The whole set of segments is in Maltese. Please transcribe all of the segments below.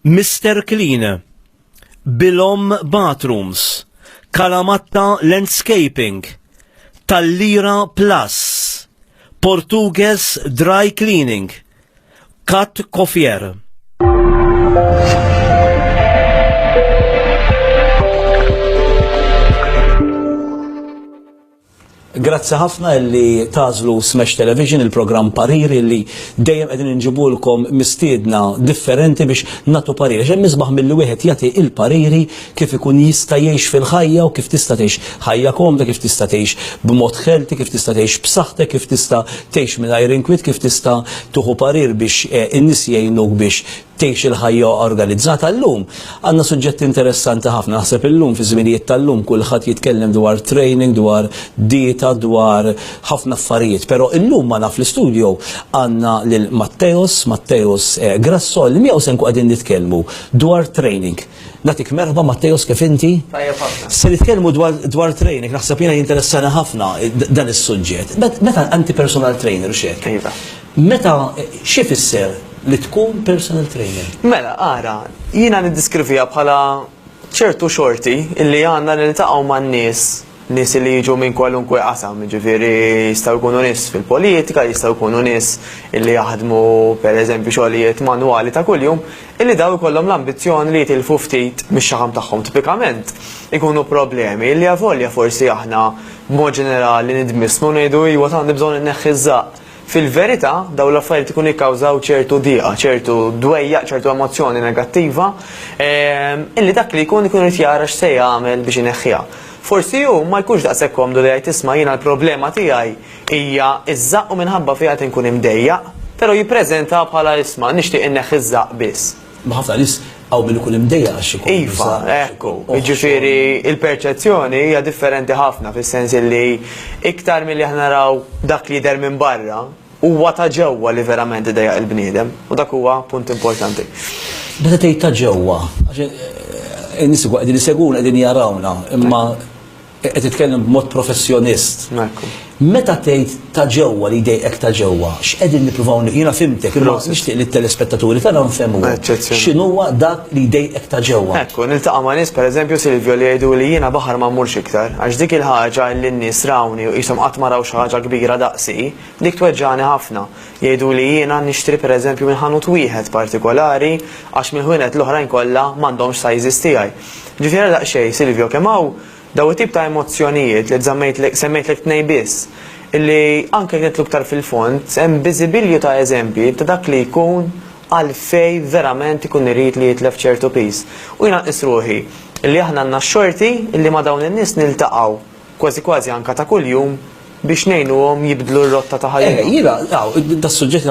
Mr. Clean, Bilhom Bathrooms, Kalamatta Landscaping, Tallira Plus, Portuguese Dry Cleaning, Cat Cofier. Grazzi ħafna li tażlu Smash Television, il-programm Parir li dejjem qegħdin inġibulkom mistiedna differenti biex nagħtu pariri. Hemm misbaħ milli wieħed jagħti il-pariri kif ikun jista' jgħix fil-ħajja u kif tista' tgħix ħajja komda, kif tista' tgħix b'mod ħelti, kif tista' tgħix b'saħħtek, kif tista' tgħix mingħajr inkwiet, kif tista' tuħu parir biex in-nies jgħinuk biex tgħix il-ħajja organizzata. Llum għandna suġġett interessanti ħafna. Naħseb illum fi żminijiet tal-lum kulħadd jitkellem dwar training, dwar dieta, dwar ħafna affarijiet. Però illum ma naf l-istudio għandna lil Matteos Grassol li miegħu se nkun qegħdin nitkellmu dwar training. Natik merħba Matteos, kif inti? Se nitkellmu dwar training, naħseb jiena jinteressana ħafna dan is-suġġett. Meta anti personal trainer x'hekk? Meta xi fisser li tkun personal trainer? Mela, ara, jiena niddiskrivija bħala ċertu xorti illi għandna li niltaqgħu man-nies li jiġu minn kwalunkwe qasam, ġifieri jistgħu jkunu nies fil-politika, jistgħu jkunu nies illi jaħdmu pereżempju xogħlijiet manwali ta' kuljum, illi daw ikollhom l-ambizzjoni li jitilfu ftit mix-xaħam tagħhom tipikament ikunu problemi illi avolja forsi aħna b'mod ġenerali nidmismu ngħidu iwa għandi bżonn inneħħi ż-żaq. Fil-verità, daw l-affarijiet ikun jikkawżaw ċertu dieqa, ċertu dwejja, ċertu emozzjoni negattiva, illi dak li jkun irid jara x'se jagħmel biex ineħħiha. Forsi hu ma jkunx daqshekk komdu li jgħid isma' jiena l-problema tiegħi hija iż-żaq u minħabba fiha inkun imdejjaq, però jippreżenta bħala isma' nixtieq inneħħi iż-żaq biss. Ħafna nies hawn min ikun imdejjaq għax ikun. Iva, ekku. Jiġifieri il-perċezzjoni hija differenti ħafna fis-sens li iktar milli aħna naraw dak li jidher minn barra huwa ta' ġewwa li verament idejjaq il-bniedem u dak huwa punt importanti. Meta tgħid ta' ġewwa, in-nies qegħdin iseguna qegħdin jarawna, imma qed titkellem b'mod professjonist. Meta tgħid ta' ġewwa li jdejqek ta' ġewwa, x'qegħdin nippruvaw jiena fimtek, imma nixtieq lit-telespettaturi tagħna nfehmu x'inhuwa dak li jdejqek ta' ġewwa. Ekku, niltaqa' ma' nies pereżempju Silvio li jgħidu li jiena baħar ma mmurx iktar, għax dik il-ħaġa li n-nies rawni u qishom qatt ma raw xi ħaġa kbira daqsi, dik tweġġani ħafna. Jgħidu li jiena nixtri pereżempju minn ħanut wieħed partikolari għax mill-ħwienet l-oħrajn kollha m'għandhomx sizes tiegħi. Ġifieri daqsxejn Silvio kemm hawn daw it-tip ta' emozzjonijiet li semmejtlek tnej biss, illi anke nitlu iktar fil-fond, hemm biżibilju ta' eżempji ta' dak li jkun għalfej verament ikun irid li jitlef ċertu pis. U jiena nqis ruħi illi aħna għandna xorti illi ma' dawn in-nies niltaqgħu kważi kważi anke ta' kuljum biex ngħinuhom jibdlu r-rotta ta' ħajja. Jiena, tas-suġġett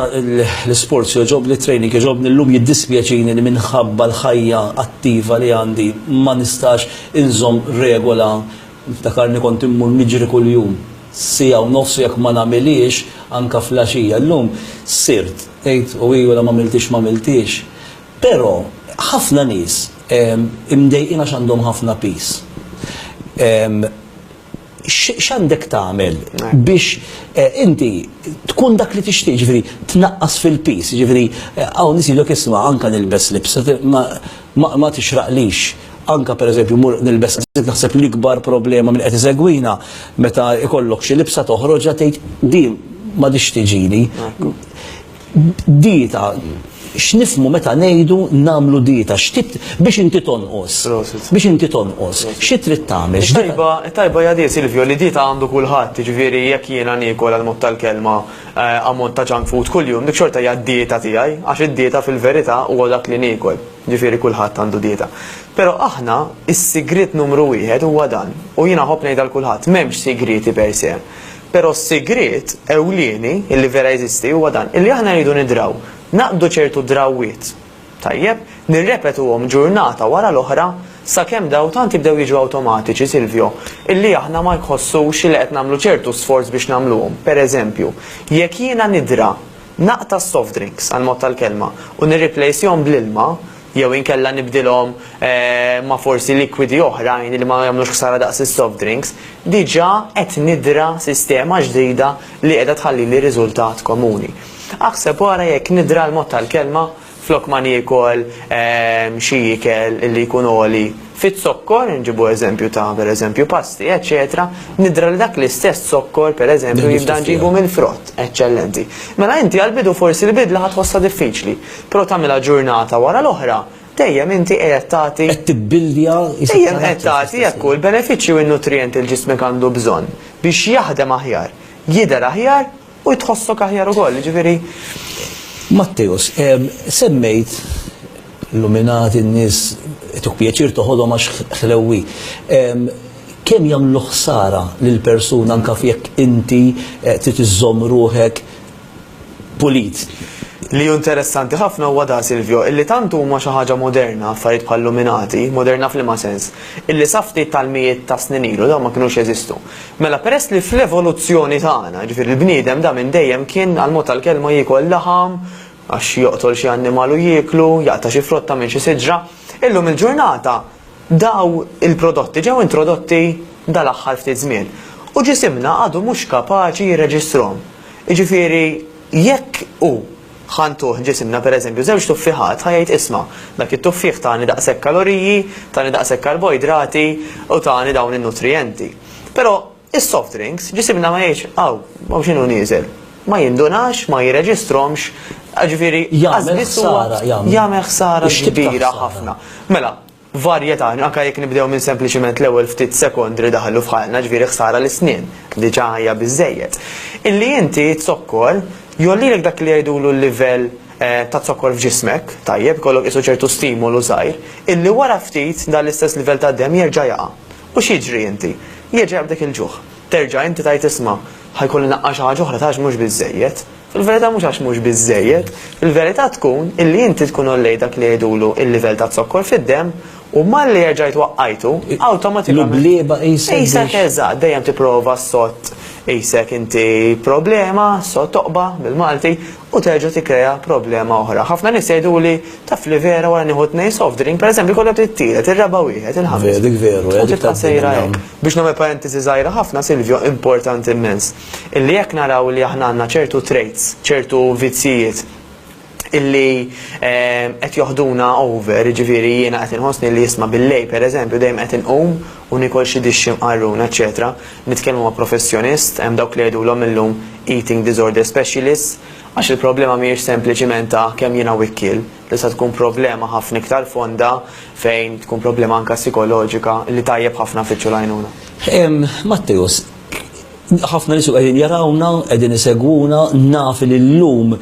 l-isports joġobni training, joġobni llum jiddispjaċini li minħabba l-ħajja attiva li għandi ma nistax inżomm regola ftakarni kont immur niġri kuljum. Sija u nofsu jekk ma nagħmilix anke flaxija. Llum sirt tgħid u wieħed ma miltix. Però ħafna nies imdejqin għax għandhom ħafna pis. X'għandek tagħmel biex inti tkun dak li tixtieq, ġifieri tnaqqas fil-pis, ġifieri hawn nies jgħidulek isma' anke nilbes libs ma tixraqlix. Anke pereżempju mur nilbes naħseb l-ikbar problema minn qed isegwina meta ikollok xi libsa toħroġ tgħid din ma dix tiġini. Dieta x'nifhmu meta ngħidu nagħmlu dieta biex inti tonqos. Biex inti tonqos. X'i trid tagħmel? Tajba jadi Silvio li dieta għandu kulħadd, jiġifieri jekk jiena niekol għal mod tal-kelma ammont ta' junk food kuljum, dik xorta hija d-dieta tiegħi, għax id-dieta fil-verità huwa dak li niekol. Ġifieri kulħadd għandu dieta. Però aħna is-sigriet numru wieħed huwa dan. U jiena ħobb ngħid għal kulħadd m'hemmx sigriti per se. Però s-sigriet ewlieni illi vera jeżisti huwa dan, illi aħna rridu nidraw. Naqbdu ċertu drawwiet. Tajjeb, nirrepetuhom ġurnata wara l-oħra sakemm daw tant jibdew jiġu awtomatiċi Silvio, illi aħna ma jħossux li qed nagħmlu ċertu sforz biex nagħmluhom. Pereżempju, jekk jiena nidra naqta' soft drinks għal mod tal-kelma u nirreplacehom bl-ilma, jew inkella nibdilhom ma' forsi likwidi oħrajn li ma jagħmlux ħsara daqs is-soft drinks, diġà qed nidra sistema ġdida li qiegħda tħallili riżultat komuni. Aħseb wara jekk nidra l-mod tal-kelma flok ma niekol xi ikel illi jkun oli fit-sokkor, nġibu eżempju ta' pereżempju pasti, eċetera, nidra li dak l-istess sokkor pereżempju jibda nġibu mill-frott, eċċellenti. Mela inti għal-bidu forsi l-bidla ħatħossha diffiċli, però tagħmilha ġurnata wara l-oħra, dejjem inti qed tagħti Qed tibbildja dejjem qed tagħti jekk hu l-benefiċċju u n-nutrienti l-ġismek għandu bżonn biex jaħdem aħjar, jidher aħjar u jtħossok aħjar ukoll, ġifieri. Matteus, semmejt illuminati n-nies tuk pjaċir toħodhom għax ħlewwi. Kemm jagħmlu ħsara lil persuna anke jekk inti trid iżżomm ruħek pulit. Li interessanti ħafna huwa da Silvio, illi tant huma xi ħaġa moderna affarijiet bħal illuminati, moderna fl-ma sens, illi safti tal-mijiet ta' snin ilu dawn ma kinux jeżistu. Mela peress li fl-evoluzzjoni tagħna, ġifieri l-bniedem da minn dejjem kien għal-mod tal-kelma jiekol laħam, għax joqtol xi annimalu jieklu, jaqta' xi frotta minn xi siġra. Illum il-ġurnata daw il-prodotti ġew introdotti dal-aħħar ftit żmien u ġisimna għadu mhux kapaċi jirreġistrhom. Jiġifieri jekk hu ħantuh ġisimna pereżempju żewġ tuffiħat ħajjed isma' dak it-tuffieħ tani daqshekk kaloriji, tani daqshekk karboidrati u tani dawn in-nutrijenti. Però is-soft drinks ġisimna ma jgħidx hawn x'inhu nieżel. Ma jindunax, ma jirreġistromx, ġifieri jagħmel ħsara kbira ħafna. Mela, varjetà, anke jekk nibdew minn sempliċement l-ewwel ftit sekondi daħlu f'ħalna, ġifieri ħsara l-isnien, diġà hija biżżejjed. Illi inti t-sokkor jollilek dak li jgħidulu l-livell ta' zokkor f'ġismek, tajjeb, kollok isu ċertu stimolu żgħir, illi wara ftit dan l-istess livell ta' dem jerġa' jaqa'. U x'jiġri inti? Jerġa' jabdek il-ġuħ. Terġa' inti tajt isma' ħajkolli naqqa xi ħaġa oħra tax mhux biżżejjed. Fil-verità mhux għax mhux biżżejjed, fil-verità tkun illi inti tkun ollej dak li jgħidulu il-livell ta' zokkor fid-dem u malli jerġa' jtwaqqajtu awtomatikament. L-blieba qisek eżatt, dejjem tipprova sott qisek inti problema, sott toqba bil-Malti u terġa' tikkrea problema oħra. Ħafna nies jgħiduli taf li vera wara nieħu tnejn soft drink, pereżempju kollha tittiret, ir-raba wieħed, il-ħames. Dik veru, u tibqa' sejra hekk. Biex nagħmel parentesi żgħira ħafna Silvio importanti immens. Illi jekk naraw li aħna għandna ċertu traits, ċertu vizzijiet illi qed joħduna over, ġifieri jiena qed inħossni li jisma' bil-lej pereżempju dejjem qed inqum u nikol xi dixxi mqarrun, eċetera. Nitkellmu ma' professjonist, hemm dawk li jgħidulhom illum eating disorder specialist, għax il-problema mhijiex sempliċement ta' kemm jiena wikkil, li sa tkun problema ħafna iktar fonda fejn tkun problema anke psikoloġika li tajjeb ħafna fitxu lajnuna. Matteus, ħafna nisu qegħdin jarawna, qegħdin isegwuna, naf li llum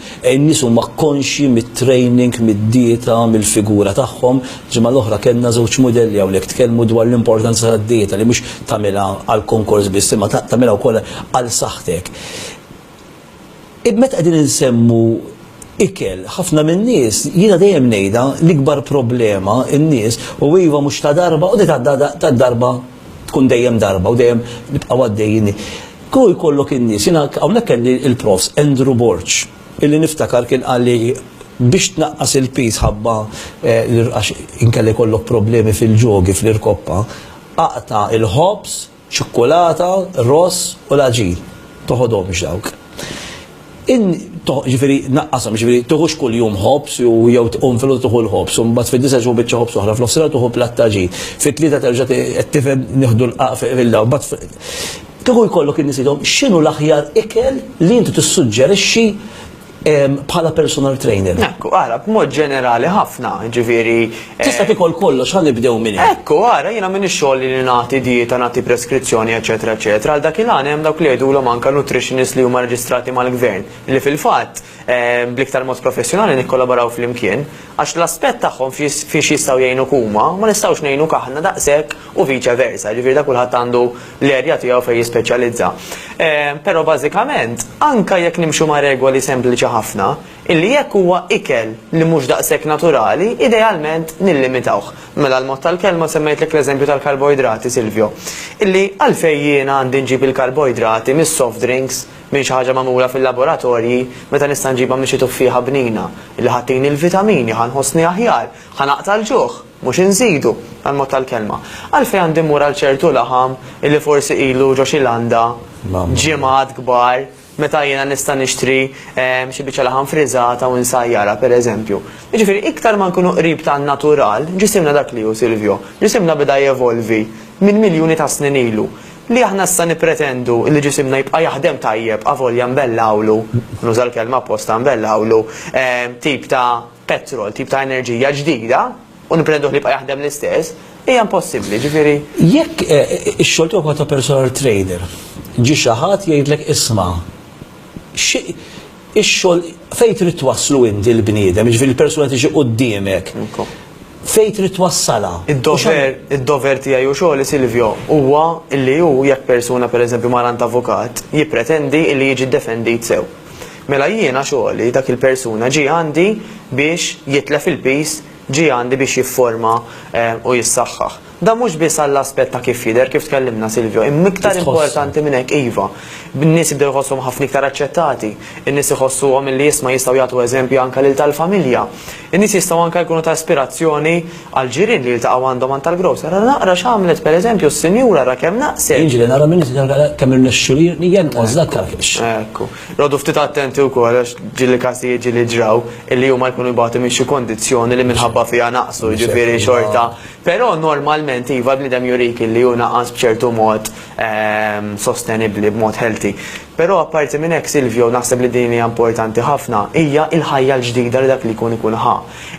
nisu ma konxi mit-training, mid-dieta, mill-figura tagħhom. Ġimgħa l-oħra kellna żewġ modelli hawnhekk tkellmu dwar l-importanza tad-dieta li mhux tagħmilha għal konkors biss, imma tagħmilha wkoll għal saħħtek. Meta qegħdin insemmu ikel, ħafna min-nies jiena dejjem ngħidha l-ikbar problema n-nies u iva mhux ta' darba u ta' darba tkun dejjem darba u dejjem nibqgħu għaddejjin. Kull jkollok in-nies, jiena hawnhekk kelli il-profs Andrew Borch, illi niftakar kien qal li biex tnaqqas il-pis ħabba għax inkelli jkollok problemi fil-ġogi fl-irkoppa, aqta' il-ħobs, ċikkolata, ross u l-aġil. Toħodhomx dawk. Ġifieri naqqashom, ġifieri toħux kull jum ħobs jew tqum fil toħu l-ħobs, u mbagħad fid-disa ġew biċċa ħobs oħra, fl-ofsira toħu platt aġil. Fit-tlieta terġa' qed tifhem nieħdu l-qaq fil-law. Kieku jkollok in-nisidhom x'inhu l-aħjar ikel li inti tissuġġerixxi bħala personal trainer. Ekku, għara, b'mod ġenerali ħafna, ġifieri. Tista' tikol kollox, ħalli nibdew minn hekk. Ekku, għara, jiena minn ix-xogħol li nagħti dieta, nagħti preskrizzjoni, eċetera, eċetera. Għal dak il-għan hemm dawk li jgħidulhom anke nutritionist li huma reġistrati mal-gvern, li fil-fatt bl-iktar mod professjonali nikkollaboraw flimkien, għax l-aspett tagħhom fiex jistgħu jgħinuk huma, ma nistgħux ngħinuk aħna daqshekk u viċa versa, ġifieri dak kulħadd għandu l-erja tiegħu fejn jispeċjalizza. Però bażikament, anke jekk nimxu ma' regoli sempliċi ħafna, illi jekk huwa ikel li mhux daqshekk naturali, idealment nillimitawh. Mela l-mod tal-kelma semmejtlek l-eżempju tal-karboidrati, Silvio. Illi għalfejn jiena għandi nġib il-karboidrati mis-soft drinks minn xi ħaġa magħmula fil-laboratorji meta nista' nġibha minn xi tuffieħa bnina illi ħattini l-vitamini, ħanħossni aħjar, ħanaqta l-ġuħ, mhux inżidu għal-mod tal-kelma. Għalfejn għandi mmur għal ċertu laħam illi forsi ilu ġo xi landa, ġimgħat kbar, meta jiena nista' nixtri xi biċċa laħam friżata u nsajjara pereżempju. Jiġifieri iktar ma nkunu qrib tan-natural, ġisimna dak li hu Silvio, ġisimna beda jevolvi minn miljuni ta' snin ilu. Li aħna issa nipretendu li ġisimna jibqa' jaħdem tajjeb avolja nbellawlu, nuża l-kelma apposta nbellawlu, tip ta' petrol, tip ta' enerġija ġdida u nipretendu li jibqa' jaħdem l-istess, hija impossibbli, ġifieri. Jekk ix-xogħol tiegħek ta' personal trader, ġi xi ħadd jgħidlek isma' ix-xogħol fejn trid twasslu inti l-bniedem, ġifieri l-persuna tiġi quddiemek. Fejn trid twassala? Id-dover tiegħi u xogħli Silvio huwa li hu jekk persuna pereżempju marant avukat jippretendi li jiġi ddefendit sew. Mela jiena xogħli dak il-persuna ġie għandi biex jitlef il-pis, ġie għandi biex jifforma u jissaħħaħ. Da mhux biss għall-aspett ta' kif jidher, kif tkellimna Silvio, imma iktar importanti minn hekk iva. N-nies jibdew jħossuhom ħafna iktar aċċettati, in-nies iħossuhom li jisma' jistgħu jagħtu eżempju anke lil tal-familja. In-nies jistgħu anke jkunu ta' ispirazzjoni għal ġirien li jiltaqgħu għandhom għand tal-gross. Ara naqra x'għamlet pereżempju s-sinjura ra kemm naqset. Inġili nara minn kemm irnexxu li jenqos dak kalkex. Ekku. Rodu ftit attenti wkoll għax ġili każijiet ġili ġraw illi huma jkunu jbagħtu minn xi kondizzjoni li minħabba fiha naqsu, jiġifieri xorta. Però normalment iva bniedem jurik li hu naqas b'ċertu mod sostenibbli, b'mod healthy. Però apparti minn hekk Silvio naħseb li din hija importanti ħafna hija l-ħajja l-ġdida li dak li jkun ħa,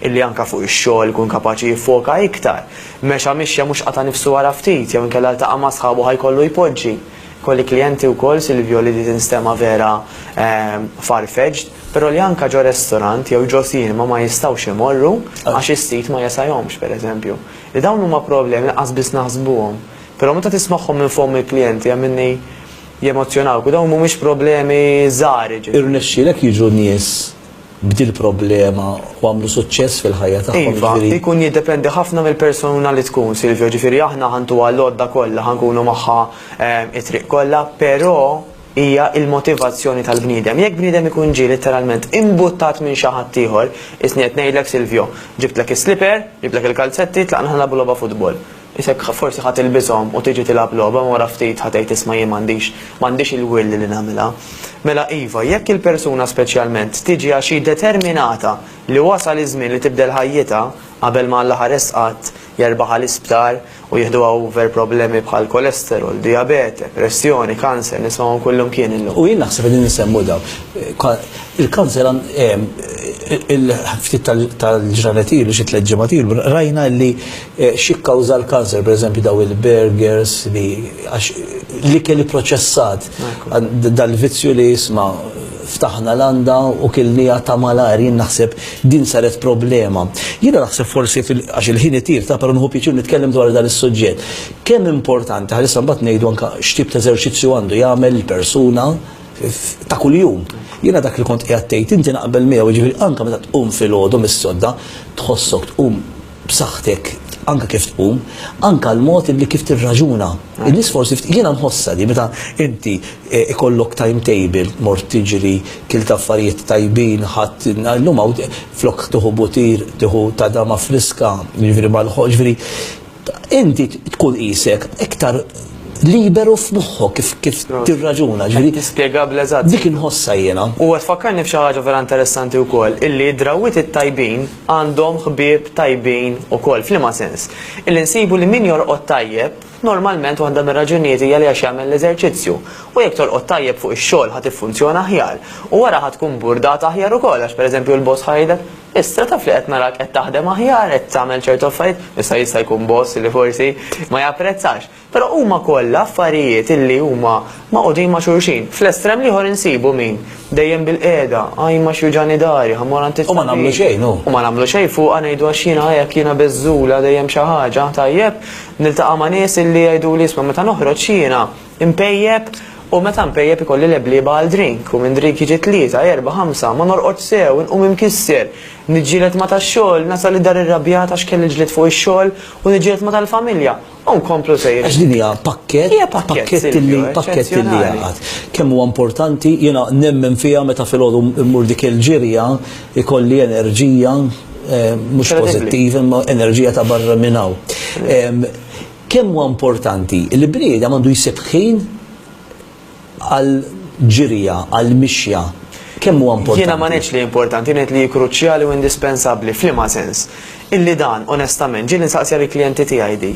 illi anke fuq ix-xogħol ikun kapaċi jiffoka iktar. Mexa mixja mhux qata' nifsu wara ftit jew inkella ltaqa' ma' sħabu ħajkollu jpoġġi. Kolli klijenti wkoll Silvio li di tinstema vera far-fetched, però li anke ġo restorant jew ġo sinema ma jistgħux imorru għax is-sit ma jasajhomx pereżempju. Li dawn huma problemi laqas biss naħsbuhom. Però meta tismagħhom minn fuq il-klijenti għamilni jemozzjonawk u dawn mhumiex problemi żgħar. Irnexxielek jiġu nies b'dil problema u għamlu suċċess fil-ħajja tagħhom. Iva, jkun jiddependi ħafna mill-persuna li tkun Silvio, ġifieri aħna ħantu għall-odda kollha, ħankunu magħha it-triq kollha, però hija il-motivazzjoni tal-bniedem. Jekk bniedem ikun ġie letteralment imbuttat minn xi ħadd ieħor, isni qed ngħidlek Silvio, ġibtlek is-slipper, ġibtlek il-kalzetti, tlaqna nilagħbu logħba futbol. Isek forsi ħadd ilbishom u tiġi tilgħab logħba wara ftit ħatejt isma' jien m'għandix il-will li nagħmilha. Mela iva, jekk il-persuna speċjalment tiġi għaxi determinata li wasal iż-żmien li tibdel ħajjitha qabel ma l-aħħar esqat jerbaħ għall-isptar u jieħdu over problemi bħal kolesterol, diabete, pressjoni, kanser, nisma'hom kullum kien illum. U jien naħseb li nisemmu daw. Il-kanser il-ftit tal-ġranet ilu, xi tliet ġimgħat ilu, rajna li xi kkawża l-kanser, pereżempju daw il-burgers li kelli proċessat dal-vizzju li jisma' ftaħna l-għanda u kilnija ta' malari, naħseb din saret problema. Jiena naħseb forsi għax il-ħin itir ta' però nħu piċir nitkellem dwar dan is-suġġett. Kemm importanti ħalissa mbagħad ngħidu anke x'tip ta' eżerċizzju għandu jagħmel il-persuna ta' kuljum. Jiena dak li kont qiegħed tgħid inti naqbel miegħu, jiġifieri anke meta tqum filgħodu mis-sodda tħossok tqum b'saħħtek anka kif tqum, anka l-mod li kif tirraġuna. In-nies forsi jiena nħossa di meta inti ikollok timetable mort tiġri kil affarijiet tajbin ħadd llum flok tieħu butir, tieħu ta' dama friska, jiġifieri mal-ħoġ, jiġifieri inti tkun qisek iktar liberu f'moħħok kif tirraġuna, ġifieri. Tispjegabbli eżatt. Dik inħossa jiena. U tfakkarni f'xi ħaġa vera interessanti wkoll illi d-drawwiet it-tajbin għandhom ħbieb tajbin ukoll f'liema sens. Illi nsibu li min jorqod tajjeb normalment waħda mir-raġunijiet hija li għax jagħmel l-eżerċizzju. U jekk torqod tajjeb fuq ix-xogħol ħadd iffunzjona aħjar. U wara ħadd tkun burdata aħjar ukoll għax pereżempju l-boss ħajdek issa taf li qed narak qed taħdem aħjar, qed tagħmel ċertu affarijiet, issa jista' jkun boss li forsi ma japprezzax. Però huma kollha affarijiet illi huma maqudin ma' xulxin. Fl-estrem liħor insibu min dejjem bil-qiegħda, aj ma xjuġani dari, ħammor anti. U ma nagħmlu xejn, hu. U ma nagħmlu xejn fuq ngħidu għax jiena jekk jiena beżżula dejjem xi ħaġa tajjeb, niltaqa' ma' nies illi jgħidu li isma' meta noħroġ jiena impejjeb u meta mpejjeb ikolli leblieba għal drink u minn drink jiġi 3, 4, 5 ma norqod sew inqum imkisser. Niġġieled ma tax-xogħol, nasal id-dar irrabjata għax kelli ġlied fuq ix-xogħol u niġġieled ma tal-familja. U nkomplu sejr. Għax din hija pakkett illi jaqgħad. Kemm huwa importanti jiena nemmen fiha meta filgħodu mmur dik il-ġirja ikolli enerġija mhux pożittiva imma enerġija ta' barra minn hawn. Kemm huwa importanti il-bniedem għandu jsib ħin għal ġirja, għall-mixja, kemm huwa importanti? Jiena ma ngħidx li importanti, ngħid li kruċjali u indispensabbli f'liema sens. Illi dan, onestament, ġieli nsaqsja l-klijenti tiegħi di.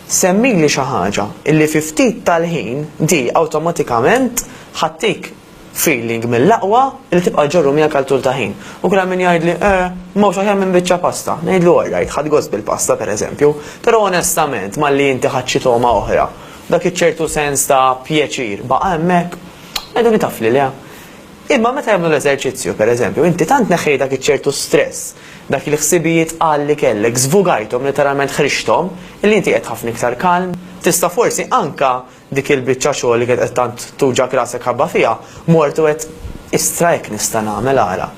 Semmili xi ħaġa illi fi ftit tal-ħin di awtomatikament ħattik feeling mill-aqwa li tibqa' ġorru miegħek għal tul ta' ħin. U kull min jgħidli, m'hawnx aħjar minn biċċa pasta. Ngħidlu orrajt, ħadd gost bil-pasta pereżempju, però onestament malli inti ħadd xi toma oħra. Dak iċ-ċertu sens ta' pjaċir baqa' hemmhekk, ngħidu li tafli leha. Imma meta jagħmlu l-eżerċizzju, pereżempju, inti tant neħej dak iċ-ċertu stress, dak il-ħsibijiet qalli kellek, żvugajthom literalment ħrixthom, illi inti qed ħafna iktar kalm, tista' forsi anka dik il-biċċa xogħol li qed tant tuġak rasek ħabba fiha, mortu qed istra hekk nista' nagħmel ara.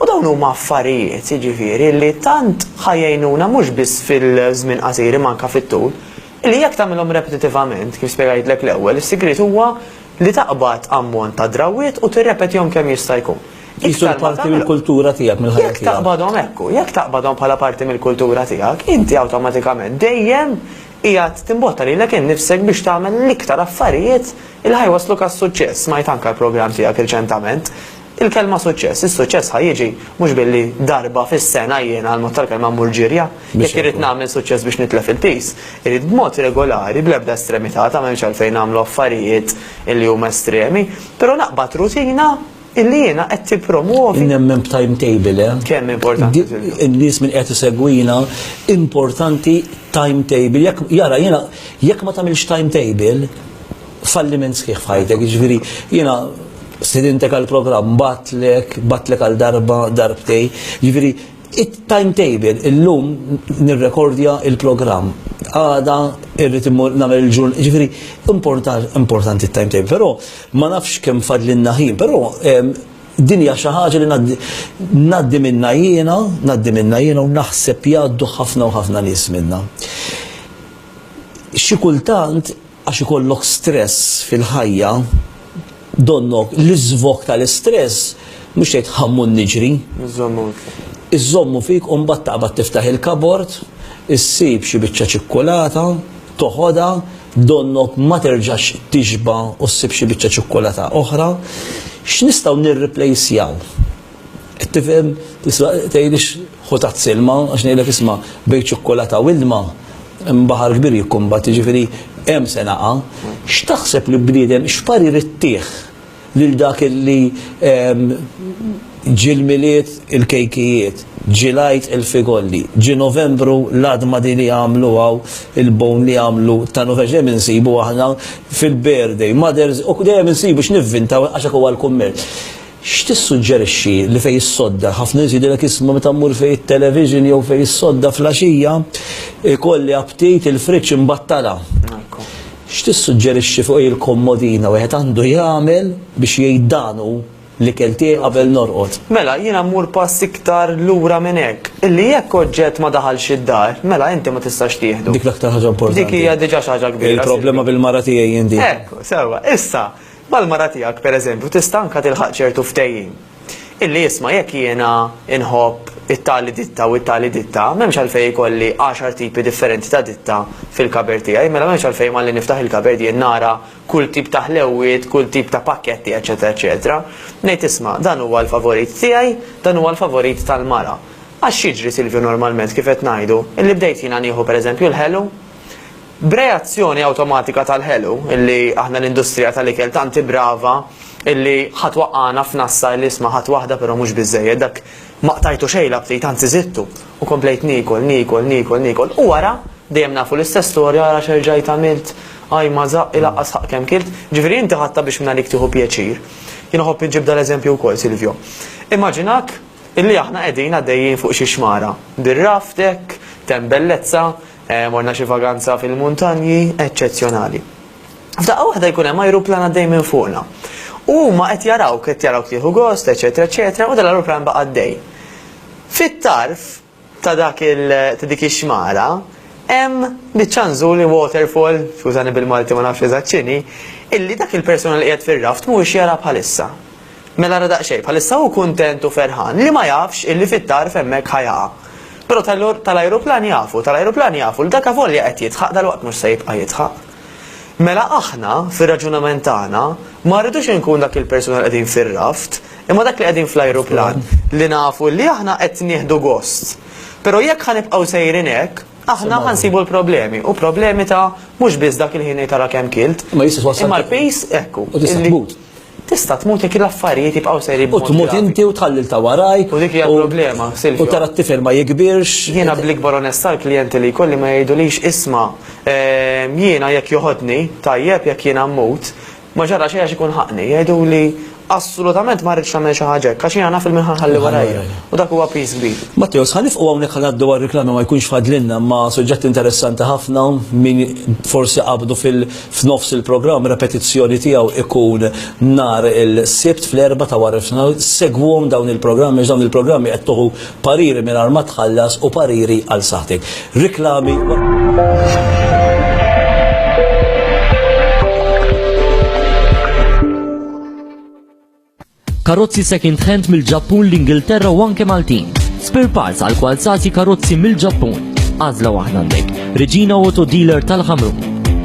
U dawn huma affarijiet, jiġifieri, li tant ħajjejnuna mhux biss fil-żmien qasir imma anke fit-tul, illi jekk tagħmilhom repetitivament, kif spjegajtlek l-ewwel, is-sigriet huwa li taqbad ammont ta' drawiet u tirrepetihom kemm jista' jkun. Jisu parti mill-kultura tiegħek, mill-ħajja tiegħek. Jekk taqbadhom hekk, jekk taqbadhom bħala parti mill-kultura tiegħek, inti awtomatikament dejjem qiegħed timbotta lilek innifsek biex tagħmel l-iktar affarijiet il ħajwasluk għas-suċċess. Smajt anke l-programm tiegħek riċentament. Il-kelma suċċess, is-suċċess ħajjiġi mhux billi darba fis-sena jiena għal-mod tal-kelma murġirja, jekk irid nagħmel suċċess biex nitlef il-pis, irid b'mod regolari bl-ebda estremità ta' m'hemmx għalfejn nagħmlu affarijiet illi huma estremi, però naqbad rutina illi jiena qed tippromuovi. Nemmen b'timetable, Kemm importanti. In-nies min qed isegwina importanti timetable. Jara jiena jekk ma tagħmilx timetable falliment sħiħ f'ħajtek, jiġifieri jiena stedintek għal-programm, batlek għal darbtej, ġifiri, it-timetable, il-lum nirrekordja il-programm, għada irrit namel il-ġurn, ġifiri, importanti il-timetable, pero ma nafx kem fadlinna ħin, pero dinja xaħġa li naddi minna jiena u naħseb jaddu ħafna u ħafna nis minna. Xikultant, għax ikollok stress fil-ħajja, donnok l-iżvok tal-istress mhux qed ħammun niġri. Iżommu fik u mbagħad taqbad tiftaħ il-kabort, issib xi biċċa ċikkolata, toħodha, donnok ma terġax tixba u ssib xi biċċa ċikkolata oħra, x'nistgħu nirreplejsjaw. Qed tifhem tgħidix ħutat silma għax ngħidlek isma' bejn ċikkolata u ilma baħar kbir jikkumbat, jiġifieri hemm se naqa', x'taħseb li bniedem x'parir ittieħ lil dak li ġil-miliet il-kejkijiet, ġilajt il-figolli, ġi Novembru l-adma di li għamlu għaw il-bon li għamlu ta' Novembru minsibu aħna fil-birthday, mothers, u dejjem insibu x'nivvinta għaxak huwa l-kummerċ. X'tissuġġerixxi li fejn is-sodda, ħafna nies jgħidilek isma' meta mmur fejn it-television jew fejn is-sodda flaxija, ikolli aptit il-friċċ imbattala. X'tissuġġerixxi fuq il-kommodina wieħed għandu jagħmel biex jgħidanu li keltie qabel norqod. Mela, jiena mmur pass iktar lura minn hekk. Illi jekk oġġett ma daħalx id-dar, mela inti ma tistax tieħdu. Dik l-aktar ħaġa importanti. Dik hija diġà xi ħaġa kbira. Il-problema bil-mara tiegħi jien dik. Ekku, sewwa, issa, mal-mara tiegħek pereżempju tista' anke tilħaq ċertu ftehim. Illi jisma' jekk jiena inħobb it-tali ditta u it-tali ditta, m'hemmx għalfejn ikolli 10 tipi differenti ta' ditta fil-kabert tiegħi, mela m'hemmx għalfejn malli niftaħ il-kabert jien nara kull tip ta' ħlewiet, kull tip ta' pakketti, eċetera, eċetera. Ngħid isma' dan huwa l-favorit tiegħi, dan huwa l-favorit tal-mara. Għax jiġri Silvio normalment kif qed ngħidu, illi bdejt jiena nieħu pereżempju l-ħelu, b'reazzjoni awtomatika tal-ħelu, illi aħna l-industrija tal-ikel tanti brava, illi ħatwaqqana f'nassa li isma' ħadd waħda però mhux biżejjed dak ma qtajtu xejn btejt anzi żittu u komplejt nikol. U wara dejjem nafu l-istess storja wara xerġajt għamilt aj ma żaq ilaqqas ħaq kemm kilt. Ġifieri inti ħatta biex minn għalik tieħu pjaċir. Jien ħobb inġibda l-eżempju wkoll Silvio. Immaġinak illi aħna qegħdin għaddejjin fuq xi xmara bir-raftek, tembellezza, morna xi vaganza fil-muntanji eċċezzjonali. F'daqqa waħda jkun hemm ajruplan għaddej minn fuqna. U ma qed jarawk tieħu gost, eċetera, eċetera, u dal-ajruplan baqa' għaddej. Fit-tarf ta' dik ix-xmara hemm biċċanżuli waterfall, skużani bil-Malti ma nafx eżatt x'inhi, illi dak il-persuna li qiegħed fir-raft mhuwiex jara bħalissa. Mela ra daqsxejn bħalissa hu kuntent u ferħan li ma jafx illi fit-tarf hemmhekk ħajaqa. Però tal-ajruplan jafu l dak avolja qed jitħaq dal-waqt mhux se jibqa' jitħaq. Mela aħna, fir-raġunament tagħna, ma rridux inkun dak il-persuna li qegħdin fir-raft, imma dak li qegħdin fl-ajruplan li nafu li aħna qed nieħdu gost. Però jekk ħanibqgħu sejrin hekk, aħna ħansibu l-problemi, u problemi ta' mhux biss dak il-ħin tara kemm kilt. Imma l-pejs ekku. Tista' tmut jekk l-affarijiet jibqgħu sejrin. U tmut inti u tħallil ta' warajk. U dik hija problema, Silvio. U tara t-tifel ma jikbirx. Jiena bl-ikbar onestà l-klijenti li jkolli ma jgħidulix isma' jiena jekk joħodni, tajjeb jekk jiena mmut, ma ġara xejn għax ikun ħaqni, jgħiduli assolutament ma rridx nagħmel xi ħaġa għax jiena naf il-min ħalli warajja. U dak huwa pis kbir. Matteos, ħanifqu hawnhekk ħanaddu għar-riklami ma jkunx fadlinna ma suġġett interessanti ħafna min forsi qabdu f'nofs il-programm repetizzjoni tiegħu ikun nhar il-Sibt fl-4 ta' wara segwhom dawn il-programmi dawn il-programmi qed toħu pariri mingħajr ma tħallas u pariri għal saħtek. Riklami. Karozzi second hand mill-Ġappun, l-Ingilterra u anke Maltin. Spare parts għal kwalzati karozzi mill-Ġappun. Għażla waħda għandek. Regina Auto Dealer tal-Ħamrun.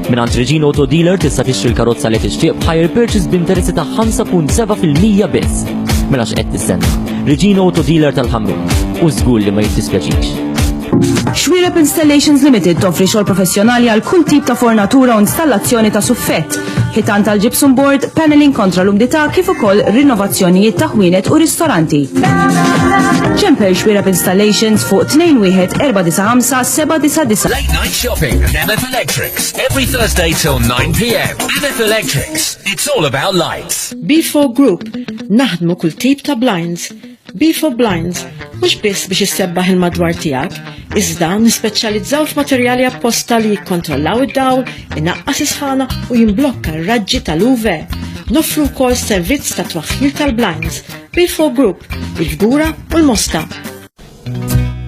Minant Regina Auto Dealer tista' tixtri l-karozza li tixtieq b'hire purchase b'interessi ta' 5.7% biss. Mela x'qed tistenna. Regina Auto Dealer tal-Ħamrun. U żgur li ma jittispjaċix. Xwirep Installations Limited toffri xogħol professjonali għal kull tip ta' fornatura u installazzjoni ta' suffett, ħitan tal-gypsum board, paneling kontra l-umdità kif ukoll rinnovazzjonijiet ta' ħwienet u ristoranti. Ċempel Xwirep Installations fuq 21495 Late night shopping at MF Electrics every Thursday till 9 p.m. MF Electrics, it's all about lights. B4 Group, naħdmu kull tip ta' blinds. B4 Blinds, mhux biss biex issebbaħ il-madwar tiegħek, iżda nispeċjalizzaw f'materjali apposta li jikkontrollaw id-dawl, inaqqas isħana u jimblokka r-raġġi tal-UV. Noffru wkoll servizz ta' twaħħir tal-blinds. B4 Group, il-Gbura u l-Mosta.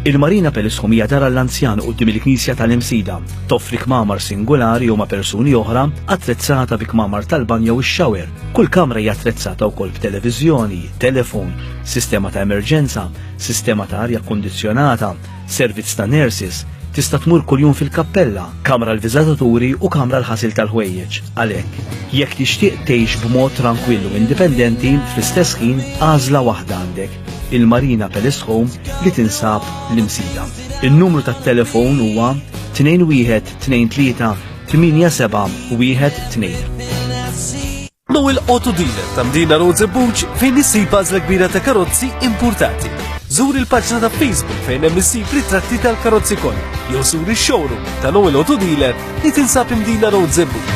Il-Marina Pelisħum hija dara l-anzjan quddiem il-Knisja tal-Imsida, toffri kmamar singolari u ma' persuni oħra attrezzata bi kmamar tal-banja u x-xawer. Kull kamra hija attrezzata wkoll b'televiżjoni, telefon, sistema ta' emerġenza, sistema ta' arja kondizjonata, servizz ta' nurses, tista' tmur kuljum fil-kappella, kamra l-viżataturi u kamra l-ħasil tal-ħwejjeġ. Għalhekk, jekk tixtieq tgħix b'mod tranquillu indipendenti fl-istess ħin għażla waħda għandek. Il-Marina Pelisħum li tinsab l-Imsida. Il-numru tat-telefon huwa 2123 8712. L-ewwel Auto Dealer ta' Mdina Road Zebbuġ fejn issib għażla kbira ta' karozzi importati. Żur il-paġna ta' Facebook fejn hemm issib ritratti tal-karozzi kollha, jew sur ix-showroom tal-ewwel Auto Dealer li tinsab Mdina Road Zebbuġ.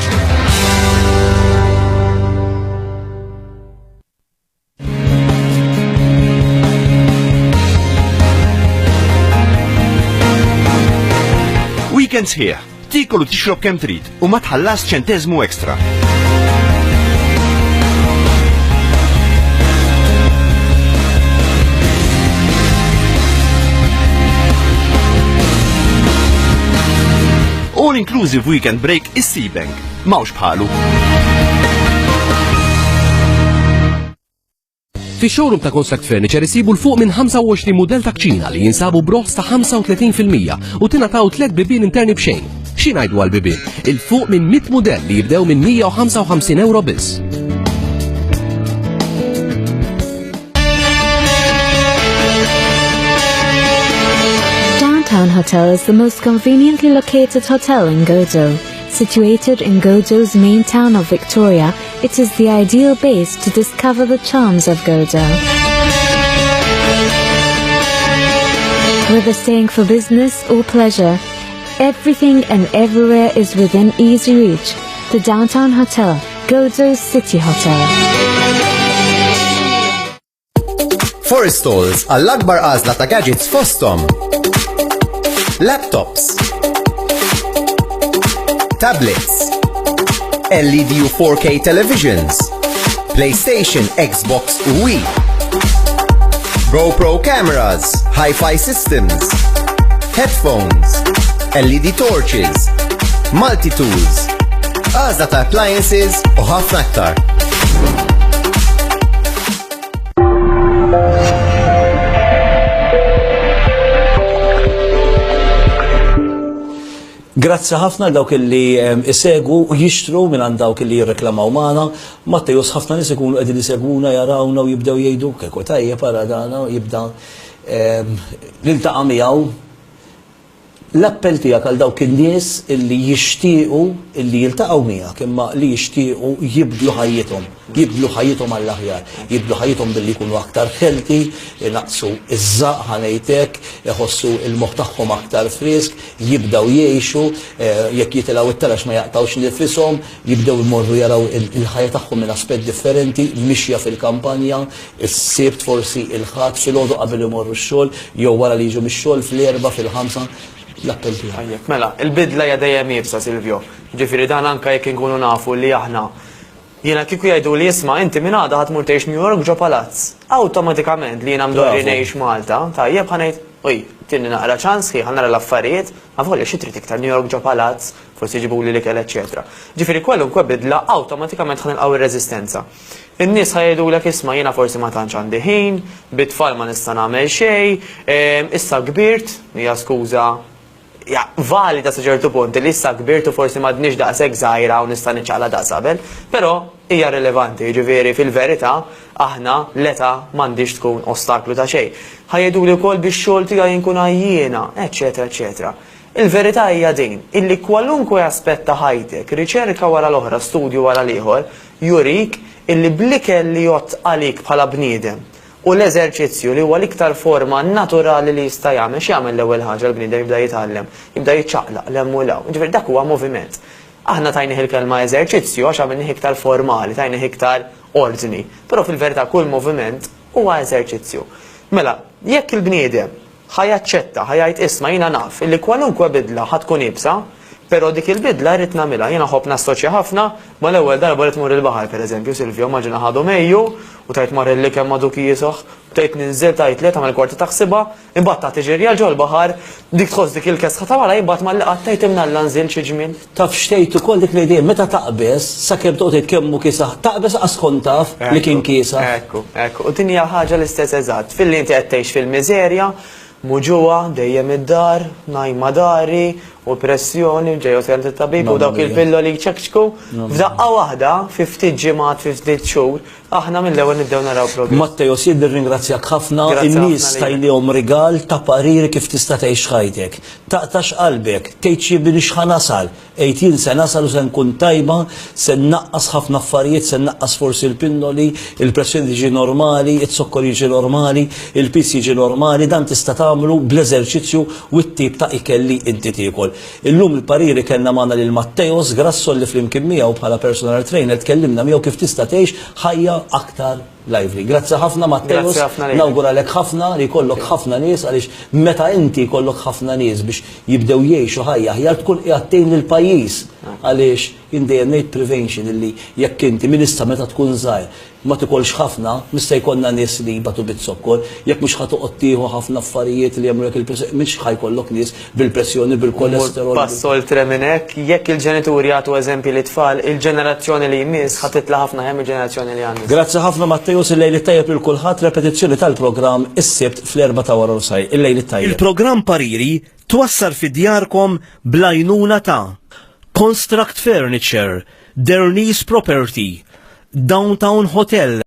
Weekends here. Tikol u tixrob kemm trid u ma tħallas ċentesmu ekstra. All-inclusive weekend break is C-Bank. Mawx bħalu. Fi showroom ta' Construct Furniture isibu l-fuq minn 25 model ta' kċina li jinsabu broħs ta' 35% u tingħataw 3 bibien interni b'xejn. X'ingħidu għal bibien? Il-fuq minn 100 model li jibdew minn €155 biss. Downtown Hotel is the most conveniently located hotel in Gozo. Situated in Gozo's main town of Victoria, it is the ideal base to discover the charms of Gozo. Whether staying for business or pleasure, everything and everywhere is within easy reach. The Downtown Hotel, Gozo's City Hotel. Forestalls għall-akbar għażla ta' gadgets fosthom. Laptops, tablets, LED u 4K televisions, PlayStation, Xbox u Wii, GoPro cameras, Hi-Fi systems, headphones, LED torches, multi-tools, għażla ta' appliances u ħafna aktar. Grazzi ħafna dawk li isegwu u jixtru minn għand dawk li jirreklamaw magħna. Mattejos ħafna nies ikunu qegħdin isegwuna jarawna u jibdew jgħidu kieku tajjeb ara dana u jibda l-iltaqa' miegħu. L-appell tiegħek għal dawk in-nies illi jixtiequ illi jiltaqgħu miegħek imma li jixtiequ jibdlu ħajjithom għall-aħjar, jibdlu ħajjithom billi jkunu aktar healthy, naqsu iż-żaq ħanejtek, iħossu l-moħħ tagħhom aktar frisk, jibdew jgħixu, jekk jitilgħu it-telax ma jaqtgħux nifisom, jibdew imorru jaraw il-ħajja tagħhom minn aspett differenti, mixja fil-kampanja, is-sibt forsi il-ħadd filgħodu qabel imorru x-xogħol, jew wara li jiġu mix-xogħol fl-erba' fil-ħamsa. L-appell tiegħek. Mela, il-bidla hija dejjem jibsa Silvio. Ġifieri dan anke jekk inkunu nafu li aħna jiena kieku jgħidu li isma' inti minn għada ħadmur tgħix New York ġo palazz. Awtomatikament li jiena mdorri ngħix Malta, tajjeb ħanejt, tieni naqra ċans ħan nara l-affarijiet, ma volli xi trid iktar New York ġo palazz, forsi jġibuli l-ikel eċetera. Ġifieri kwalunkwe bidla awtomatikament ħanilqgħu ir-reżistenza. In-nies ħajdulek isma' jiena forsi ma tantx għandi ħin, bit-tfal ma nista' nagħmel xejn, issa kbirt, hija skuża valida sa ċertu punt li issa kbirt u forsi m'għadniex daqshekk żgħira u nista' niċċaqla daqs qabel, però hija rilevanti, ġifieri fil-verità aħna l-età m'għandix tkun ostaklu ta' xejn. Ħajduli wkoll bix-xogħol tiegħi nkun għajjiena, eċetera, eċetera. Il-verità hija din, illi kwalunkwe aspett ta' ħajtek, riċerka wara l-oħra, studju wara l-ieħor, jurik illi bl-ikel li jgħott għalik bħala bniedem u l-eżerċizzju li huwa l-iktar forma naturali li jista' jagħmel x'jagħmel l-ewwel ħaġa l-bniedem jibda jitgħallem, jibda jiċċaqlaq lemm u lew. Ġifier dak huwa moviment. Aħna tajnih il-kelma eżerċizzju għax għamilnih iktar formali, tajnih iktar ordni, però fil-verità kull moviment huwa eżerċizzju. Mela, jekk il-bniedem ħajaċċetta, ħajajt isma' jiena naf illi kwalunkwe bidla ħatkun ibsa, però dik il-bidla rrid nagħmilha. Jiena ħobb nassoċja ħafna ma l-ewwel darba li tmur il-baħar pereżempju, Silvio, maġina ħadu Mejju u tajt mar illi kemm madu kiesoħ, tajt ninżel tajt li tagħmel kwarti taħsibha, imbagħad ta' tiġerja ġol baħar, dik tħoss dik il-kesħa ta' wara imbagħad ma laqgħat tajt imnalla nżil xi ġmien. Taf xtejt ukoll dik l-idea meta taqbes sakemm toqgħod kemmu kiesaħ, taqbes qas taf li kien kiesaħ. Ekku, u din hija ħaġa l-istess eżatt. Filli inti qed tgħix fil-miżerja, muġuwa dejjem id-dar, najma dari u pressjoni ġejju sejn tat-tabib u dawk il-pilloli jċekċku. F'daqqa waħda, fi ftit ġimgħat, fi ftit xhur, aħna mill-ewwel nibdew naraw progress. Mattejos jien nirringrazzjak ħafna, in-nies tajlihom rigal ta' pariri kif tista' tgħix ħajtek. Taqtax qalbek, tgħid xi biex ħanasal, 18 se nasal u se nkun tajba, se naqqas ħafna affarijiet, se naqqas forsi l-pinnoli, il-pressjoni tiġi normali, it-sokkor jiġi normali, il-pis jiġi normali, dan tista' tagħmlu bl-eżerċizzju u t-tip ta' ikel li inti tiekol. Illum il-pariri kellna magħna lil Mattejos Grasso li flimkien miegħu bħala personal trainer tkellimna miegħu kif tista' tgħix ħajja aktar lively. Grazzi ħafna Mattejos, nawguralek ħafna li jkollok ħafna nies għaliex meta inti jkollok ħafna nies biex jibdew jgħixu ħajja aħjar tkun qiegħed tgħin lill-pajjiż għaliex indejjem ngħid prevention illi jekk inti min issa meta tkun żgħir ma tikolx ħafna, mista jkollna nies li jibatu bit-sokkor, jekk mhux ħatoqgħod tieħu ħafna affarijiet li jagħmlulek il-pressjoni, mhux ħajkollok nies bil-pressjoni, bil-kolesterol. Passol minn hekk, jekk il-ġenituri jagħtu eżempji li tfal, il-ġenerazzjoni li jmiss ħatitla ħafna hemm il-ġenerazzjoni li għandna. Grazzi ħafna Mattejos, il-lejl tajjeb lil kulħadd, repetizzjoni tal-programm is-sibt fl-4 ta' wara nofsaj. Il-lejl tajjeb. Il-programm Pariri twassal fi djarkom bl-għajnuna ta' Construct Furniture, Derni's Property, Downtown Hotel.